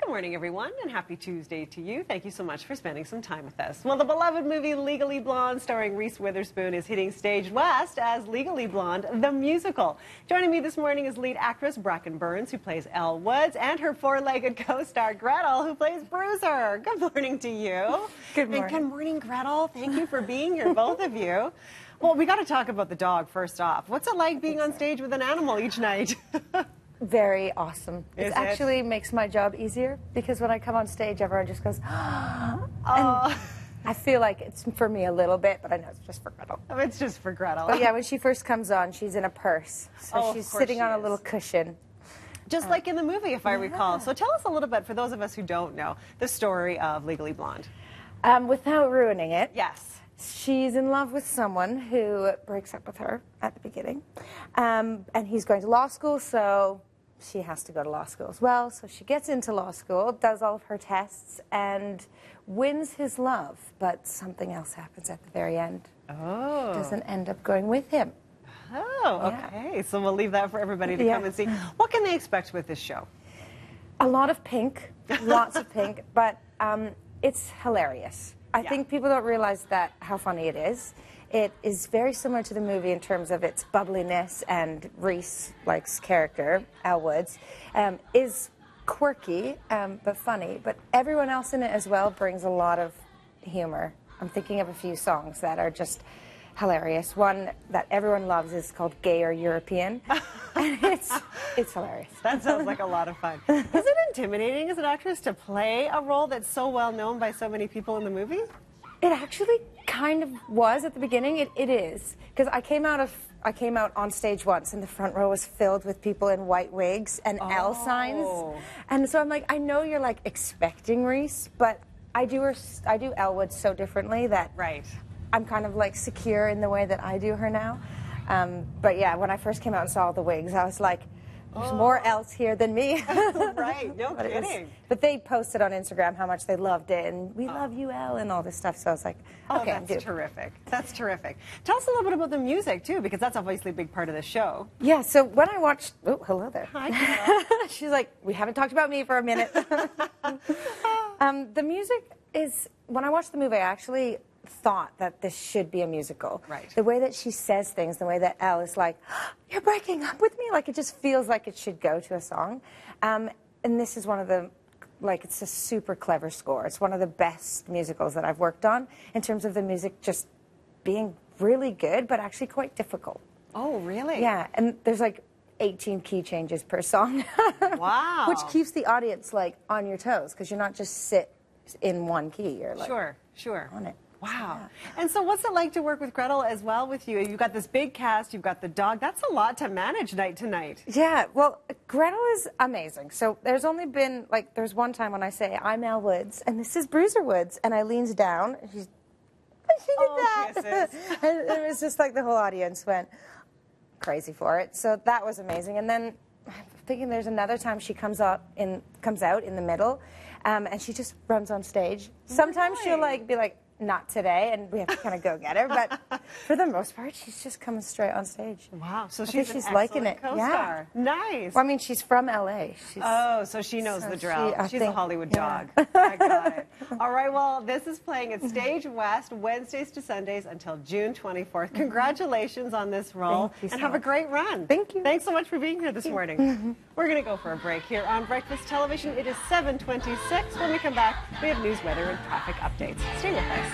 Good morning, everyone, and happy Tuesday to you. Thank you so much for spending some time with us. Well, the beloved movie Legally Blonde, starring Reese Witherspoon, is hitting stage west as Legally Blonde, the musical. Joining me this morning is lead actress Bracken Burns, who plays Elle Woods, and her four-legged co-star Gretal, who plays Bruiser. Good morning to you. Good morning. And good morning, Gretal. Thank you for being here, both of you. Well, we got to talk about the dog first off. What's it like being on stage with an animal each night? Very awesome. Is It it? actually makes my job easier because when I come on stage, everyone just goes, Oh. and I feel like it's for me a little bit, but I know it's just for Gretel. It's just for Gretel. But yeah, when she first comes on, she's in a purse. So Oh, she's of course sitting she on a is. little cushion. Just like in the movie, if I recall. So tell us a little bit, for those of us who don't know, the story of Legally Blonde. Without ruining it, Yes. she's in love with someone who breaks up with her at the beginning. And he's going to law school, so she has to go to law school as well. So she gets into law school, does all of her tests, and wins his love. But something else happens at the very end. Oh. She doesn't end up going with him. Oh, okay. So we'll leave that for everybody to come and see. What can they expect with this show? A lot of pink, lots of pink, but it's hilarious. I think people don't realize that how funny it is. It is very similar to the movie in terms of its bubbliness, and Reese, like's character, Elle Woods, is quirky but funny. But everyone else in it as well brings a lot of humor. I'm thinking of a few songs that are just hilarious. One that everyone loves is called Gay or European. And it's hilarious. That sounds like a lot of fun. Is it intimidating as an actress to play a role that's so well known by so many people in the movie? It actually kind of was at the beginning. It is, because I came out on stage once, and the front row was filled with people in white wigs and L signs, and so I'm like, I know you're like expecting Reese, but I do Elle Woods so differently that I'm kind of like secure in the way that I do her now. But yeah, when I first came out and saw all the wigs, I was like, there's more else here than me. Right, no kidding. But they posted on Instagram how much they loved it, and we love you, Elle, and all this stuff. So I was like, okay, that's terrific. That's terrific. Tell us a little bit about the music, too, because that's obviously a big part of the show. Yeah, so when I watched, oh, hello there. Hi, Carol. She's like, we haven't talked about me for a minute. The music is, when I watched the movie, I actually thought that this should be a musical. Right. The way that she says things, the way that Elle is like, you're breaking up with me, like it just feels like it should go to a song. And this is one of the, like, it's a super clever score. It's one of the best musicals that I've worked on in terms of the music just being really good, but actually quite difficult. Oh, really? Yeah, and there's like 18 key changes per song. Wow. Which keeps the audience like on your toes, because you're not just sit in one key. You're like sure. on it. Wow. Yeah. And so what's it like to work with Gretal as well with you? You've got this big cast, you've got the dog. That's a lot to manage night to night. Yeah, well, Gretal is amazing. So there's only been, like, there's one time when I say, I'm Elle Woods, and this is Bruiser Woods, and I leans down, and she did that. Kisses. And it was just like the whole audience went crazy for it. So that was amazing. And then I'm thinking there's another time she comes out in the middle, and she just runs on stage. Sometimes she'll like be like, not today, and we have to kind of go get her, but for the most part, she's just coming straight on stage. Wow, so I think she's liking it. co-star. Yeah. Nice. Well, I mean, she's from LA. So she knows the drill. She's a think, Hollywood yeah. dog. I got it. All right, well, this is playing at Stage West Wednesdays to Sundays until June 24th. Congratulations on this role, Thank you so and have a much. great run. Thank you. Thanks so much for being here this morning. We're going to go for a break here on Breakfast Television. It is 7:26. When we come back, we have news, weather, and traffic updates. Stay with us.